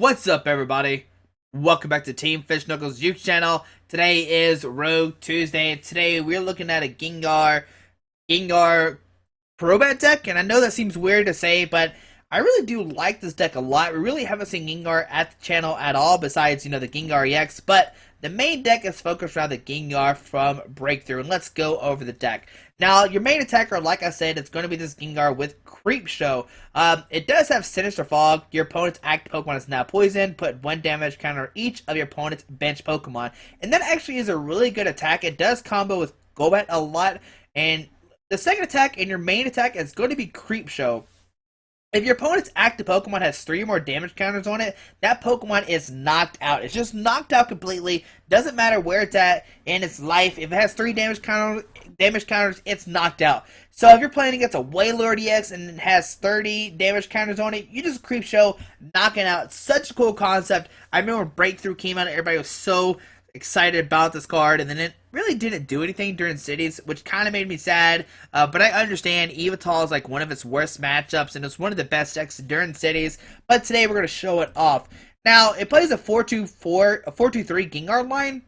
What's up, everybody? Welcome back to Team Fish Knuckles YouTube channel. Today is Rogue Tuesday, and today we're looking at a Gengar Crobat deck. And I know that seems weird to say, but I really do like this deck a lot. We really haven't seen Gengar at the channel at all, besides the Gengar EX. But the main deck is focused around the Gengar from Breakthrough, and let's go over the deck. Now, your main attacker, like I said, it's going to be this Gengar with Creepshow. It does have Sinister Fog. Your opponent's active Pokemon is now poisoned. Put 1 damage counter on each of your opponent's bench Pokemon. And that actually is a really good attack. It does combo with Golbat a lot. And the second attack and your main attack is going to be Creepshow. If your opponent's active Pokemon has 3 or more damage counters on it, that Pokemon is knocked out. It's just knocked out completely. Doesn't matter where it's at in its life. If it has 3 damage counters, it's knocked out. So if you're playing against a Wailord EX and it has 30 damage counters on it, you just Creepshow, knocking out. Such a cool concept. I remember when Breakthrough came out, everybody was so excited about this card, and then it really didn't do anything during cities, which kind of made me sad, but I understand Evital is like one of its worst matchups, and it's one of the best decks during cities, but today we're going to show it off. Now, it plays a 4-2-4, a 4-2-3 Gengar line.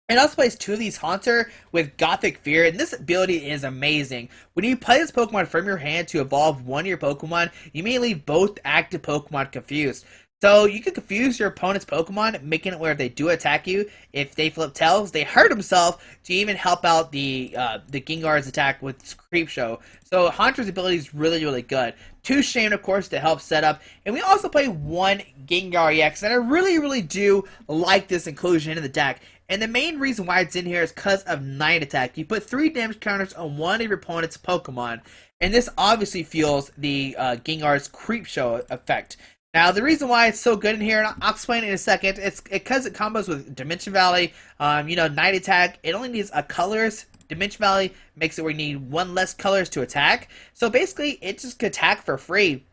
It also plays 2 of these Haunter with Gothic Fear, and this ability is amazing. When you play this Pokemon from your hand to evolve one of your Pokemon, you may leave both active Pokemon confused. So you can confuse your opponent's Pokemon, making it where if they do attack you, if they flip tails, they hurt themselves to even help out the Gengar's attack with Creepshow. So Haunter's ability is really, really good. 2 Shane, of course, to help set up. And we also play 1 Gengar EX, and I really, really do like this inclusion in the deck. And the main reason why it's in here is because of Night Attack. You put 3 damage counters on one of your opponent's Pokemon, and this obviously fuels the Gengar's Creepshow effect. Now, the reason why it's so good in here, and I'll explain it in a second, it's because it combos with Dimension Valley, Night Attack. It only needs a colors. Dimension Valley makes it where you need 1 less colors to attack. So basically, it just can attack for free,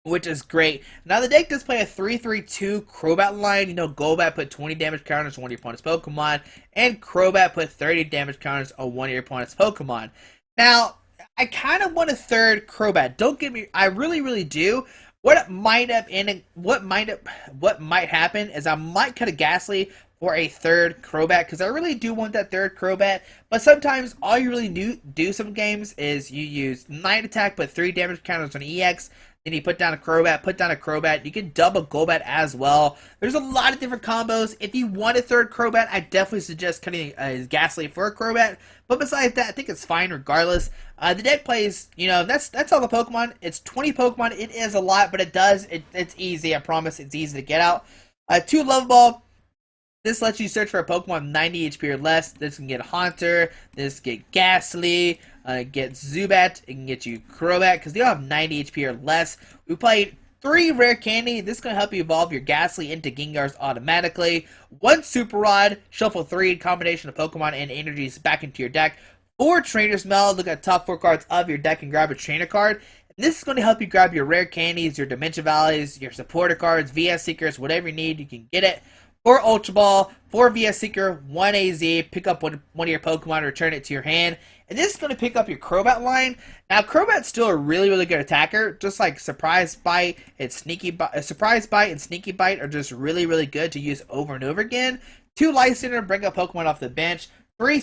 which is great. Now, the deck does play a 3-3-2 Crobat line. Golbat put 20 damage counters on one of your opponent's Pokemon, and Crobat put 30 damage counters on one of your opponent's Pokemon. Now, I kind of want a third Crobat. Don't get me, I really, really do. What might happen is I might cut a Ghastly for a third Crobat, because I really do want that third Crobat. But sometimes all you really do some games is you use Night Attack, put 3 damage counters on EX, then you put down a Crobat, you can double Golbat as well. There's a lot of different combos. If you want a third Crobat, I definitely suggest cutting a Ghastly for a Crobat. But besides that, I think it's fine regardless. The deck plays, that's all the Pokemon. It's 20 Pokemon. It is a lot, but it's easy. I promise it's easy to get out. 2 Love Ball. This lets you search for a Pokemon 90 HP or less. This can get Haunter. This can get Ghastly. Get Zubat. It can get you Crobat, because they all have 90 HP or less. We played 3 Rare Candy. This is going to help you evolve your Ghastly into Gengars automatically. 1 Super Rod. Shuffle 3 combination of Pokemon and energies back into your deck. 4 Trainer's Mail. Look at the top 4 cards of your deck and grab a Trainer card. And this is going to help you grab your Rare Candies, your Dimension Valleys, your Supporter cards, VS Seekers, whatever you need, you can get it. 4 Ultra Ball, 4 VS Seeker, 1 AZ, pick up one of your Pokemon, return it to your hand. And this is going to pick up your Crobat line. Now, Crobat's still a really, really good attacker. Just like Surprise Bite and Sneaky Bite. Surprise Bite and Sneaky Bite are just really, really good to use over and over again. 2 Life Center, bring up Pokemon off the bench. 3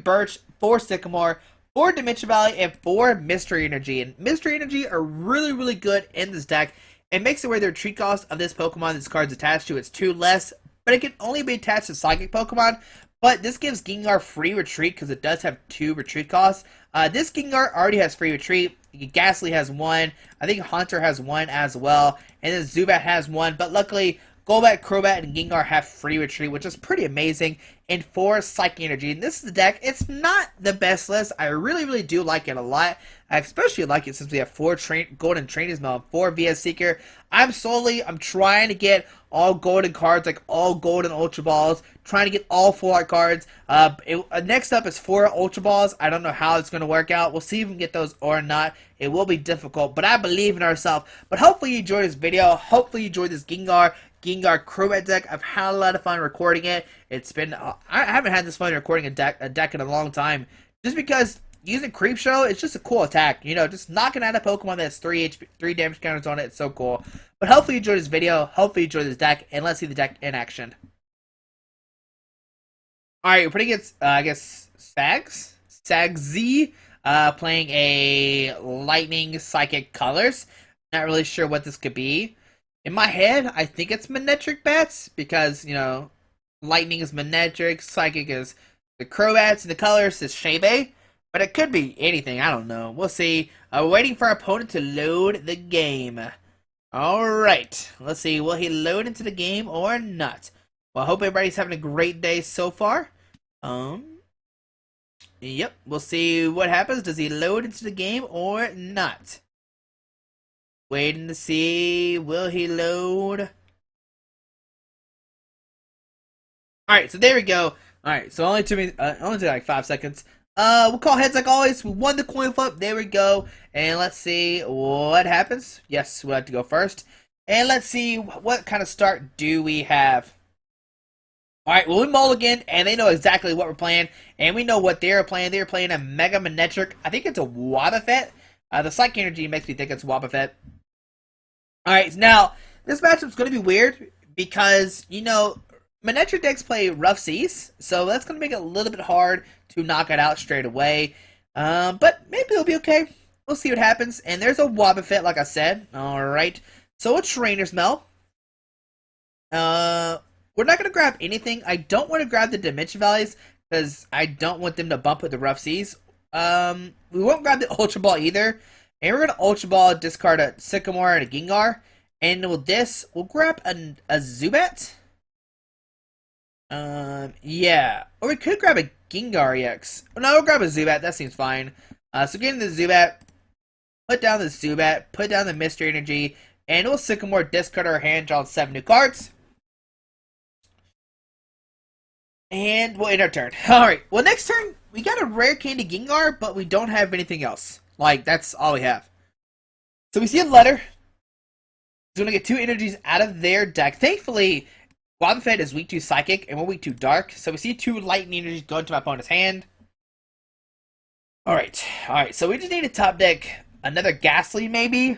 Birch, 4 Sycamore, 4 Dimension Valley, and 4 Mystery Energy. And Mystery Energy are really, really good in this deck. It makes it where the retreat cost of this Pokemon this card's attached to is 2 less, but it can only be attached to Psychic Pokemon. But this gives Gengar free retreat because it does have 2 retreat costs. This Gengar already has free retreat. Ghastly has 1. I think Haunter has 1 as well. And then Zubat has 1. But luckily, Golbat, Crobat, and Gengar have free retreat, which is pretty amazing. And 4 Psychic Energy. And this is the deck. It's not the best list. I really, really do like it a lot. I especially like it since we have 4 Golden Trainer's Mail and 4 VS Seeker. I'm trying to get all golden cards, like all golden Ultra Balls. Trying to get all 4 cards. Next up is 4 Ultra Balls. I don't know how it's going to work out. We'll see if we can get those or not. It will be difficult, but I believe in ourselves. But hopefully you enjoyed this video. Hopefully you enjoyed this Gengar Crobat deck. I've had a lot of fun recording it. It's been I haven't had this fun recording a deck in a long time, just because using Creepshow, it's just a cool attack. You know, just knocking out a Pokemon that's 3 damage counters on it. It's so cool. But hopefully you enjoyed this video. Hopefully you enjoyed this deck. And let's see the deck in action. Alright, we're putting it, I guess, Sagzi, playing a Lightning Psychic Colors. Not really sure what this could be. In my head, I think it's Manectric Bats, because, you know, Lightning is Manectric, Psychic is the Crobats, and the Colors is Shebe. But it could be anything, I don't know. We'll see. We're waiting for our opponent to load the game. Alright, let's see, will he load into the game or not? Well, I hope everybody's having a great day so far. Yep, we'll see what happens. Does he load into the game or not? Waiting to see, will he load? Alright, so there we go. Alright, so only took like 5 seconds. We'll call heads like always. We won the coin flip. There we go. And let's see what happens. Yes, we'll have to go first. And let's see what kind of start do we have. Alright, well, we mulligan, and they know exactly what we're playing, and we know what they're playing. They're playing a Mega Manectric. I think it's a Wobbuffet. The Psychic Energy makes me think it's Wobbuffet. Alright, now, this matchup's going to be weird, because, you know, Manectric decks play Rough Seas, so that's going to make it a little bit hard to knock it out straight away. But maybe it'll be okay. We'll see what happens. And there's a Wobbuffet, like I said. Alright, so a Trainer's Mail. We're not going to grab anything. I don't want to grab the Dimension Valleys because I don't want them to bump with the Rough Seas. We won't grab the Ultra Ball either. And we're going to Ultra Ball, discard a Sycamore and a Gengar. And with this, we'll grab a Zubat. Yeah. Or we could grab a Gengar EX. No, we'll grab a Zubat. That seems fine. So getting the Zubat, put down the Zubat, put down the Mystery Energy, and we'll Sycamore, discard our hand, draw 7 new cards. And we'll end our turn. Alright, well next turn, we got a Rare Candy Gengar, but we don't have anything else. Like, that's all we have. So we see a letter. He's going to get 2 energies out of their deck. Thankfully, Wobbuffet is weak to Psychic, and we're weak to Dark. So we see 2 Lightning energies go into my opponent's hand. Alright, so we just need to top deck another Ghastly, maybe?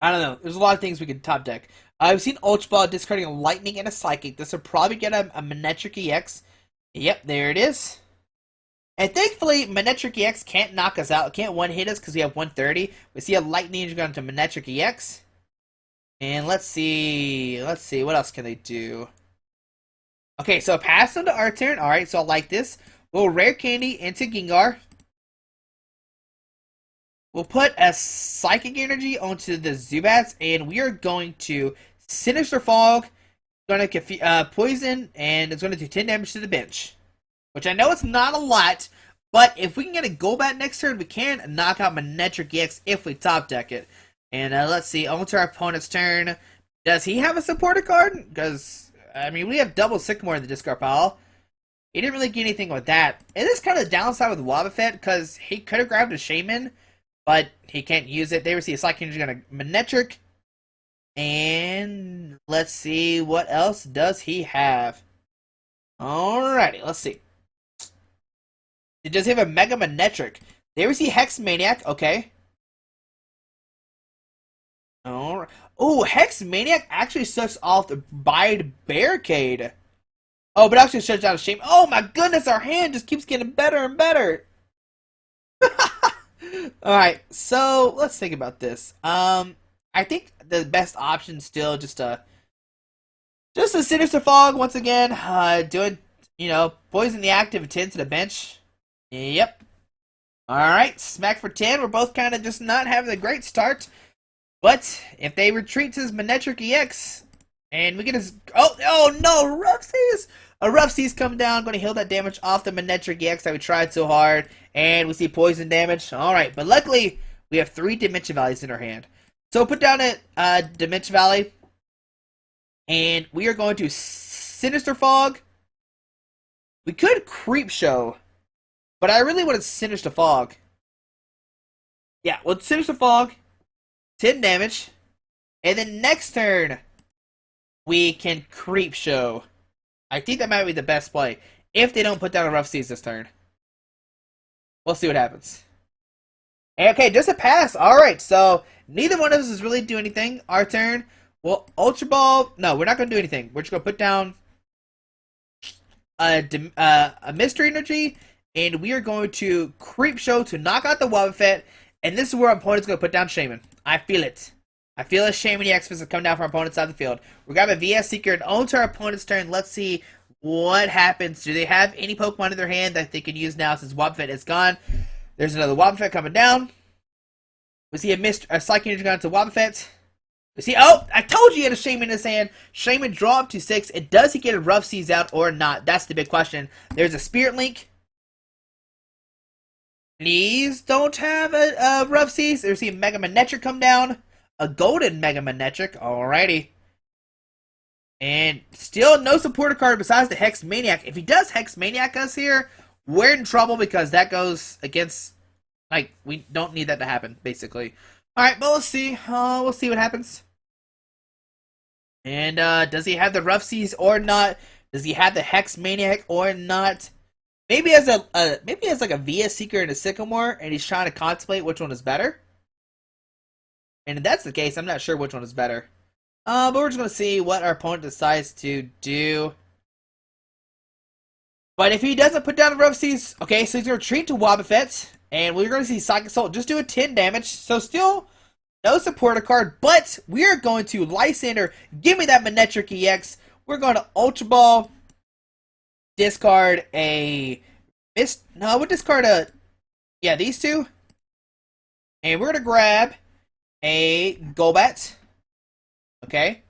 I don't know. There's a lot of things we could top deck. I've seen Ultra Ball discarding a Lightning and a Psychic. This will probably get a Manectric EX. Yep, there it is. And thankfully, Manectric EX can't knock us out. It can't one-hit us because we have 130. We see a Lightning Energy going to Manectric EX. And let's see. What else can they do? Okay, so pass on to our turn. Alright, so I like this. We'll Rare Candy into Gengar. We'll put a Psychic Energy onto the Zubats, and we are going to Sinister Fog, going to Poison, and it's going to do 10 damage to the bench. Which I know it's not a lot, but if we can get a Golbat next turn, we can knock out Manectric EX if we top deck it. And let's see, on to our opponent's turn. Does he have a supporter card? Because, I mean, we have double Sycamore in the discard pile. He didn't really get anything with that. It is kind of the downside with Wobbuffet, because he could have grabbed a Shaman, but he can't use it. There we see a Psychic Energy going to Manectric. And let's see, what else does he have? Alrighty, let's see. Does he have a Mega Manectric? There we see Hex Maniac, okay. Alright. Oh, Hex Maniac actually shuts off the Bide Barricade. Oh, but actually shuts down a Shame. Oh my goodness, our hand just keeps getting better and better. Alright, so let's think about this. I think the best option still just a Sinister Fog once again. Doing, poison the active 10 to the bench. Yep. Alright, smack for 10. We're both kind of just not having a great start. But if they retreat to his Manectric EX, and we get his oh no, Rough Seas! A Rough Seas come down, going to heal that damage off the Manectric EX that we tried so hard, and we see poison damage. Alright, but luckily, we have 3 Dimension Valleys in our hand. So put down a Dimension Valley, and we are going to Sinister Fog. We could Creepshow, but I really wanted Sinister Fog. Yeah, well, Sinister Fog, 10 damage, and then next turn, we can Creepshow. I think that might be the best play, if they don't put down a Rough Seas this turn. We'll see what happens. Okay, just a pass. Alright, so neither one of us is really doing anything. Our turn. Well, Ultra Ball. No, we're not going to do anything. We're just going to put down a Mystery Energy, and we are going to Creep Show to knock out the Wobbuffet, and this is where our opponent's going to put down Shaman. I feel it. I feel a Shaman EX is coming down from our opponent's side of the field. We're going to have a VS Seeker and on to our opponent's turn. Let's see what happens. Do they have any Pokemon in their hand that they can use now since Wobbuffet is gone? There's another Wobbuffet coming down. We see a Psychic Energy gone to Wobbuffet. We see, oh, I told you he had a Shaman in his hand. Shaman draw up to 6. And does he get a Rough Seas out or not? That's the big question. There's a Spirit Link. Please don't have a Rough Seas. There's a Mega Manectric come down. A Golden Mega Manectric. Alrighty. And still no supporter card besides the Hex Maniac. If he does Hex Maniac us here, we're in trouble because that goes against, like, we don't need that to happen, basically. Alright, but we'll see. We'll see what happens. And does he have the Rough Seas or not? Does he have the Hex Maniac or not? Maybe as maybe as like a VS Seeker and a Sycamore, and he's trying to contemplate which one is better. And if that's the case, I'm not sure which one is better. But we're just gonna see what our opponent decides to do. But if he doesn't put down the Rough Seas, okay, so he's gonna retreat to Wobbuffet, and we're gonna see Psychic Assault just do a 10 damage. So still no supporter card, but we are going to Lysander. Give me that Manectric EX. We're going to Ultra Ball. Discard a we'll discard these two. And we're gonna grab a Golbat. Okay.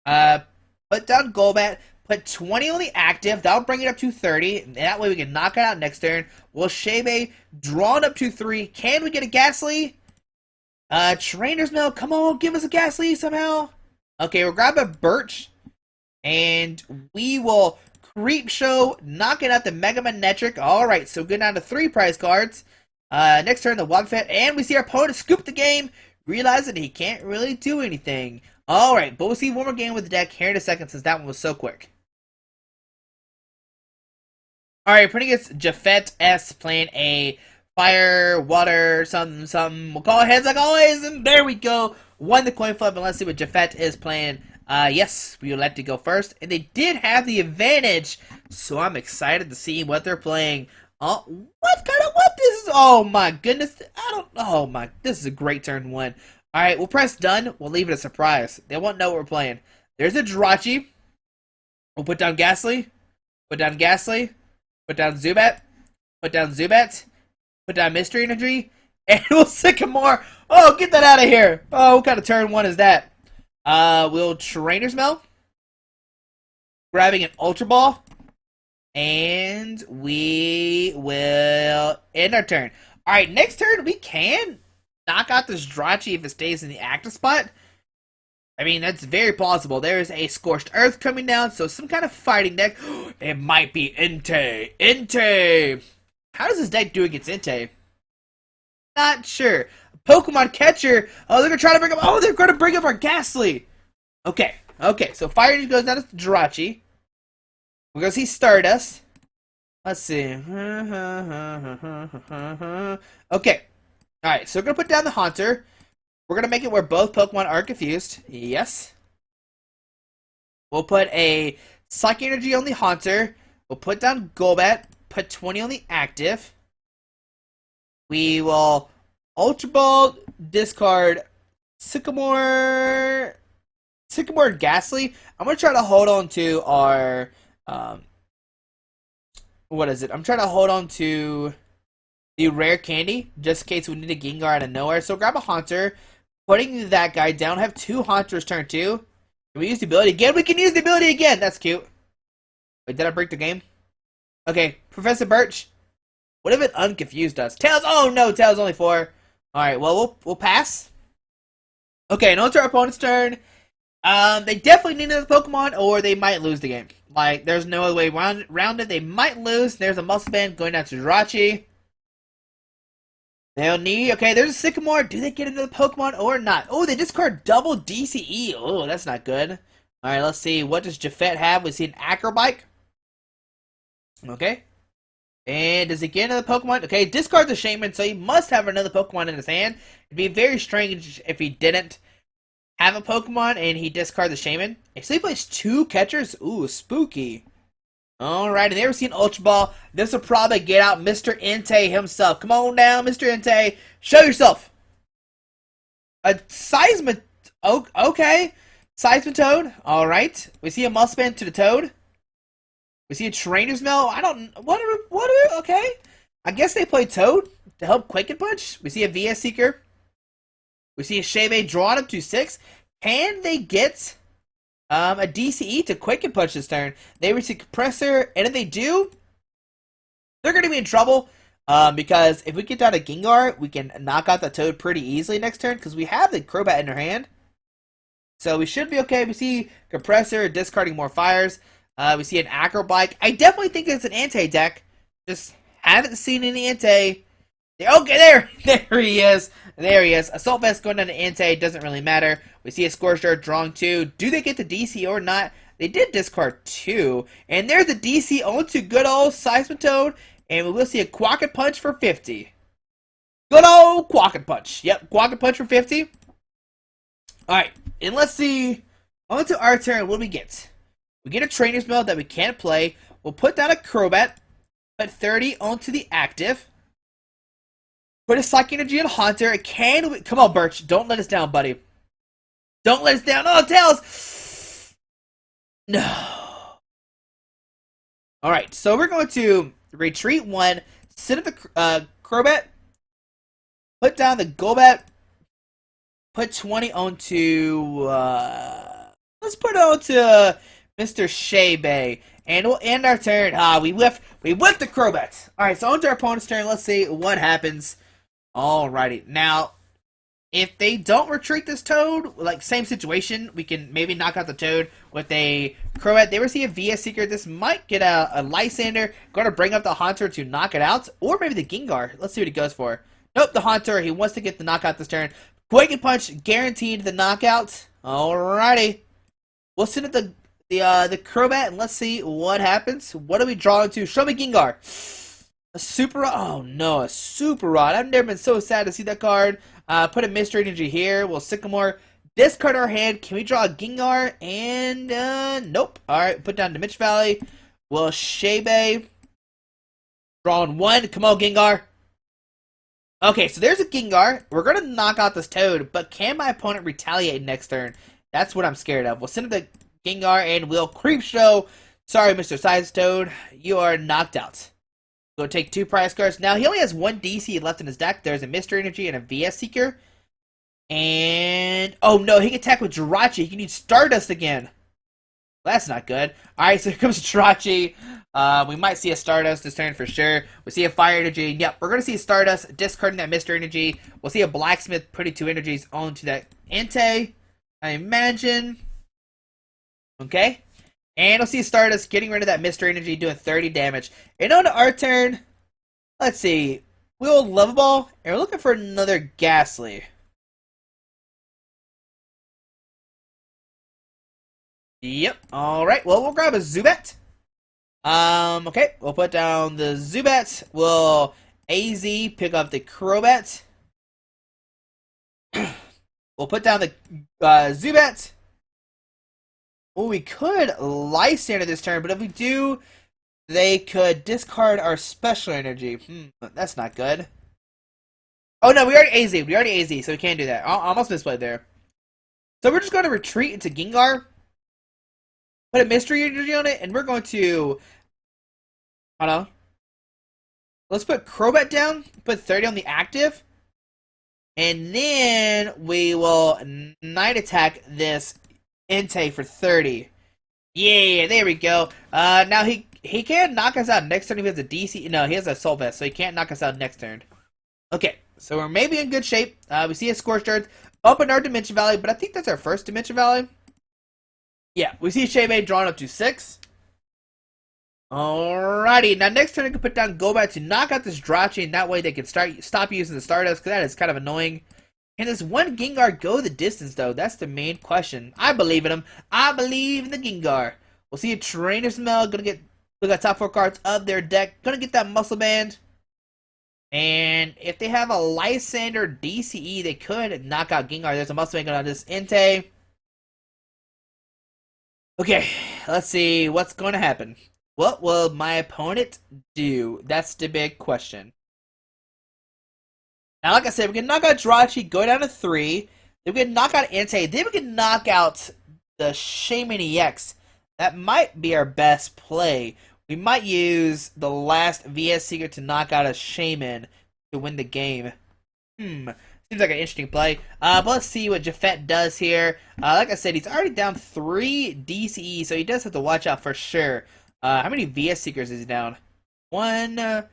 Put down Golbat. Put 20 on the active. That'll bring it up to 30. And that way we can knock it out next turn. We'll Shebe drawn up to 3. Can we get a Ghastly? Trainer's Mail. Come on, give us a Ghastly somehow. Okay, we'll grab a Birch. And we will Creep Show, knocking out the Mega Manectric. Alright, so good down to 3 prize cards. Next turn, the Wobbuffet, and we see our opponent scoop the game, realizing he can't really do anything. Alright, but we'll see one more game with the deck here in a second since that one was so quick. Alright, putting against Jafet S, playing a Fire, Water, something. We'll call it heads like always, and there we go. Won the coin flip, and let's see what Jafet is playing. Yes, we would like to go first. And they did have the advantage, so I'm excited to see what they're playing. What this is? Oh my goodness. This is a great turn 1. Alright, we'll press done. We'll leave it a surprise. They won't know what we're playing. There's a Jirachi. We'll put down Ghastly. Put down Ghastly. Put down Zubat. Put down Zubat. Put down Mystery Energy. And we'll Sycamore. Oh, get that out of here. Oh, what kind of turn 1 is that? We'll Trainer's Mail. Grabbing an Ultra Ball. And we will end our turn. Alright, next turn we can knock out this Jirachi if it stays in the active spot. I mean, that's very plausible. There is a Scorched Earth coming down, so some kind of fighting deck. It might be Entei. Entei! How does this deck do against Entei? Not sure. Pokemon Catcher. Oh, they're gonna try to bring up. Oh, they're gonna bring up our Ghastly. Okay. So Fire Energy goes down to Jirachi. We're gonna see Stardust. Let's see. Okay. Alright, so we're gonna put down the Haunter. We're gonna make it where both Pokemon are confused. Yes. We'll put a Psychic Energy on the Haunter. We'll put down Golbat. Put 20 on the active. We will Ultra Ball, discard Sycamore and Ghastly. I'm going to try to hold on to our, what is it? I'm trying to hold on to the Rare Candy, just in case we need a Gengar out of nowhere. So grab a Haunter, putting that guy down. Have 2 Haunters turn 2. Can we use the ability again? We can use the ability again! That's cute. Wait, did I break the game? Okay, Professor Birch. What if it unconfused us? Tails! Oh no, Tails only 4. Alright, well, we'll pass. Okay, and on to our opponent's turn. They definitely need another Pokemon, or they might lose the game. Like, there's no other way around it. They might lose. There's a Muscle Band going down to Jirachi. They'll need... Okay, there's a Sycamore. Do they get another Pokemon or not? Oh, they discard double DCE. Oh, that's not good. Alright, let's see. What does Jafet have? We see an Acrobike. Okay. And does he get another Pokemon? Okay, discard the Shaman, so he must have another Pokemon in his hand. It'd be very strange if he didn't have a Pokemon and he discard the Shaman. So he plays 2 catchers? Ooh, spooky. Alright, and there we see an Ultra Ball. This will probably get out Mr. Entei himself. Come on down, Mr. Entei. Show yourself. A Seismitoad. Oh, okay. Seismitoad. Alright. We see a Muspen to the Toad. We see a Trainer's Mail. I don't... Okay. I guess they play Toad to help Quicken Punch. We see a VS Seeker. We see a Shebe drawn up to 6. Can they get a DCE to Quicken Punch this turn? They receive Compressor, and if they do, they're going to be in trouble. Because if we get down to Gengar, we can knock out the Toad pretty easily next turn, because we have the Crobat in our hand. So we should be okay. We see Compressor discarding more fires. We see an Acro Bike. I definitely think it's an Entei deck. Just haven't seen any Entei. Okay, there he is. There he is. Assault Vest going down to Entei. Doesn't really matter. We see a Scorched Earth drawing 2. Do they get the DC or not? They did discard 2. And there's the DC onto good old Seismitoad. And we will see a Quacket Punch for 50. Good old Quacket Punch. Yep, Quacket Punch for 50. Alright, and let's see. On to our turn. What do we get? We get a Trainer's Mail that we can't play. We'll put down a Crobat. Put 30 onto the active. Put a Psychic Energy on Haunter. Come on, Birch. Don't let us down, buddy. Don't let us down. Oh, Tails! No. Alright, so we're going to retreat 1. Sit at the Crobat. Put down the Golbat. Put 20 onto... let's put it onto... Mr. Shebe. And we'll end our turn. We whiffed the Crobat. Alright, so on to our opponent's turn. Let's see what happens. Alrighty. Now, if they don't retreat this Toad, like same situation, we can maybe knock out the Toad with a Crobat. They receive a VS Seeker. This might get a Lysander. Going to bring up the Haunter to knock it out. Or maybe the Gengar. Let's see what he goes for. Nope, the Haunter. He wants to get the knockout this turn. Quicken Punch, guaranteed the knockout. Alrighty. We'll send it the Crobat, and let's see what happens. What do we draw into? Show me Gengar. A Super Rod. Oh no, a Super Rod. I've never been so sad to see that card. Put a Mystery Energy here. We'll Sycamore. Discard our hand. Can we draw a Gengar? And nope. Alright, put down Dimension Valley. We'll Shebe. Drawing 1. Come on, Gengar. Okay, so there's a Gengar. We're going to knock out this Toad, but can my opponent retaliate next turn? That's what I'm scared of. We'll send the Gengar and we'll Creep Show. Sorry, Mr. Size Toad. You are knocked out. Go take 2 prize cards. Now, he only has 1 DC left in his deck. There's a Mystery Energy and a VS Seeker. And... oh, no. He can attack with Jirachi. He can use Stardust again. Well, that's not good. Alright, so here comes Jirachi. We might see a Stardust this turn for sure. We see a Fire Energy. Yep, we're going to see a Stardust discarding that Mystery Energy. We'll see a Blacksmith putting 2 energies onto that Entei, I imagine. Okay. And we'll see Stardust getting rid of that Mystery Energy, doing 30 damage. And on to our turn, let's see. We'll Level Ball, and we're looking for another Ghastly. Yep. Alright, well, we'll grab a Zubat. Okay, we'll put down the Zubat. We'll AZ pick up the Crobat. We'll put down the Zubat. Well, we could Lysander this turn, but if we do, they could discard our Special Energy. That's not good. Oh no, we already AZ, so we can't do that. I almost misplayed there. So we're just going to retreat into Gengar. Put a Mystery Energy on it, and we're going to... hold on. Let's put Crobat down, put 30 on the active, and then we will Night Attack this Entei for 30. Yeah, there we go. Now he can knock us out next turn if he has a DC. No, he has a Assault Vest, so he can't knock us out next turn. Okay, so we're maybe in good shape. We see a Scorched Earth. Open our Dimension Valley, but I think that's our first Dimension Valley. Yeah, we see Shebe drawn up to 6. Alrighty, now next turn I can put down Golbat to knock out this Jirachi, and that way they can stop using the Stardust, because that is kind of annoying. Can this one Gengar go the distance, though? That's the main question. I believe in him. I believe in the Gengar. We'll see a Trainer's Mail. Gonna get Look at top 4 cards of their deck. Gonna get that Muscle Band. And if they have a Lysander DCE, they could knock out Gengar. There's a Muscle Band going on this Entei. Okay, let's see what's going to happen. What will my opponent do? That's the big question. Now, like I said, we can knock out Jirachi, go down to 3. Then we can knock out Entei. Then we can knock out the Shaman EX. That might be our best play. We might use the last VS Secret to knock out a Shaman to win the game. Seems like an interesting play. But let's see what Jafet does here. Like I said, he's already down 3 DCE, so he does have to watch out for sure. How many VS Seekers is he down? 1,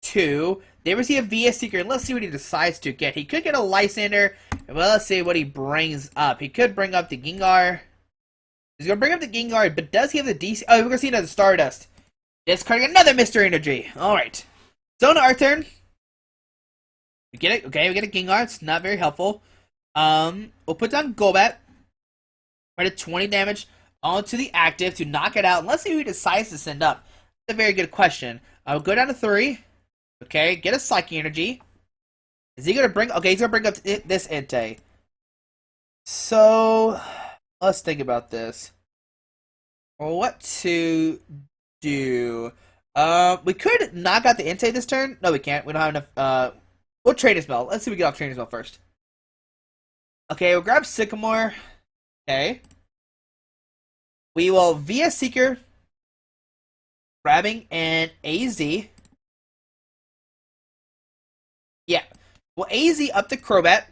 2. There was he a VS Seeker. Let's see what he decides to get. He could get a Lysander. Well, let's see what he brings up. He could bring up the Gengar. He's going to bring up the Gengar, but does he have the DC? Oh, we're going to see another Stardust. Discarding another Mystery Energy. Alright. So, on our turn. We get it. Okay, we get a Gengar. It's not very helpful. We'll put down Golbat. Right at 20 damage onto the active to knock it out. And let's see who he decides to send up. That's a very good question. We'll go down to 3. Okay, get a Psychic Energy. Is he going to bring... Okay, he's going to bring up this Entei. So... let's think about this. What to do? We could knock out the Entei this turn. No, we can't. We don't have enough. We'll Training Spell. Let's see if we get off Training Spell first. Okay, we'll grab Sycamore. Okay. We will VS Seeker. Grabbing an AZ. Yeah. We'll AZ up the Crobat.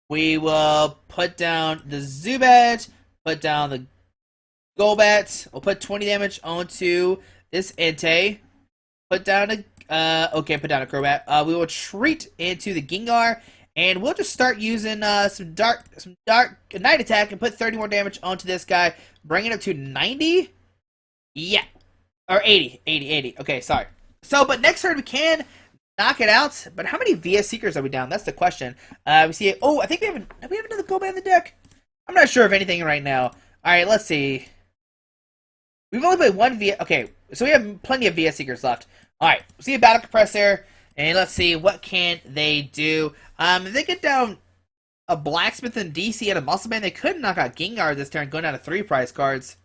We will put down the Zubat, put down the Golbat. We'll put 20 damage onto this Entei. Put down a put down a Crobat. We will retreat into the Gengar, and we'll just start using some dark Night Attack and put 30 more damage onto this guy, bring it up to 90. Yeah, or 80. Okay, sorry. So, but next turn we can knock it out, but how many VS Seekers are we down? That's the question. We see. I think we have another Golbat in the deck. I'm not sure of anything right now. All right, let's see. We've only played 1 VS. Okay, so we have plenty of VS Seekers left. All right, we'll see a Battle Compressor, and let's see what can they do. If they get down a Blacksmith and DC and a Muscle Man, they could knock out Gengar this turn, going down to 3 prize cards.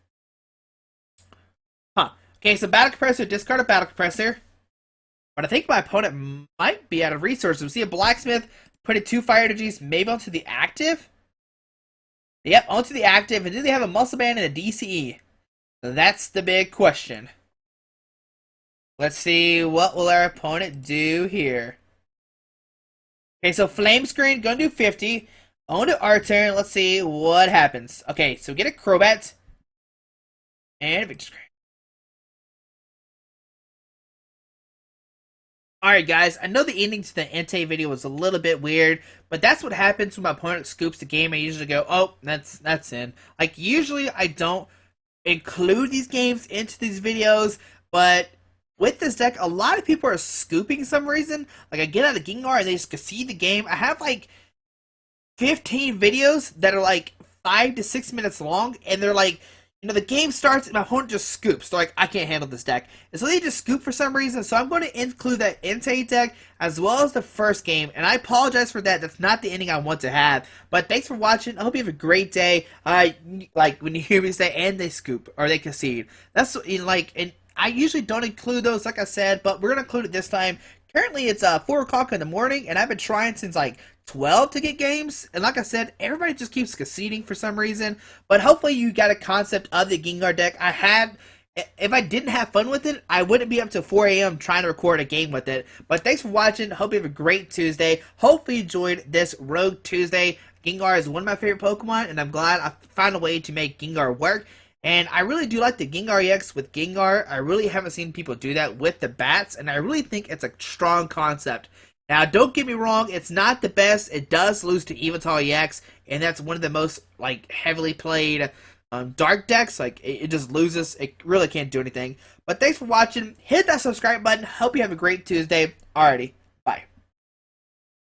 Huh. Okay, so Battle Compressor, discard a Battle Compressor. But I think my opponent might be out of resources. We see a Blacksmith, put in 2 Fire Energies, maybe onto the active? Yep, onto the active. And do they have a Muscle Band and a DCE? So that's the big question. Let's see, what will our opponent do here? Okay, so Flame Screen, gonna do 50. On to our turn, let's see what happens. Okay, so get a Crobat. And a Victory Screen. Alright guys, I know the ending to the Entei video was a little bit weird, but that's what happens when my opponent scoops the game. I usually go, oh, that's in. Like, usually I don't include these games into these videos, but with this deck, a lot of people are scooping for some reason. Like, I get out of Gengar and they just concede the game. I have like 15 videos that are like 5 to 6 minutes long, and they're like, you know, the game starts and my opponent just scoops. They're like, I can't handle this deck. And so they just scoop for some reason. So I'm going to include that Entei deck as well as the first game. And I apologize for that. That's not the ending I want to have. But thanks for watching. I hope you have a great day. Like when you hear me say, and they scoop or they concede. That's like, and I usually don't include those, like I said, but we're going to include it this time. Currently, it's 4 o'clock in the morning, and I've been trying since like 12 to get games, and like I said, everybody just keeps conceding for some reason, but hopefully you got a concept of the Gengar deck. If I didn't have fun with it, I wouldn't be up to 4 a.m. trying to record a game with it. But thanks for watching. Hope you have a great Tuesday. Hopefully you enjoyed this Rogue Tuesday. Gengar is one of my favorite Pokemon, and I'm glad I found a way to make Gengar work. And I really do like the Gengar EX with Gengar. I really haven't seen people do that with the bats, and I really think it's a strong concept. Now, don't get me wrong, it's not the best. It does lose to Evital EX, and that's one of the most like heavily played dark decks. Like, it just loses. It really can't do anything. But thanks for watching. Hit that subscribe button. Hope you have a great Tuesday. Alrighty.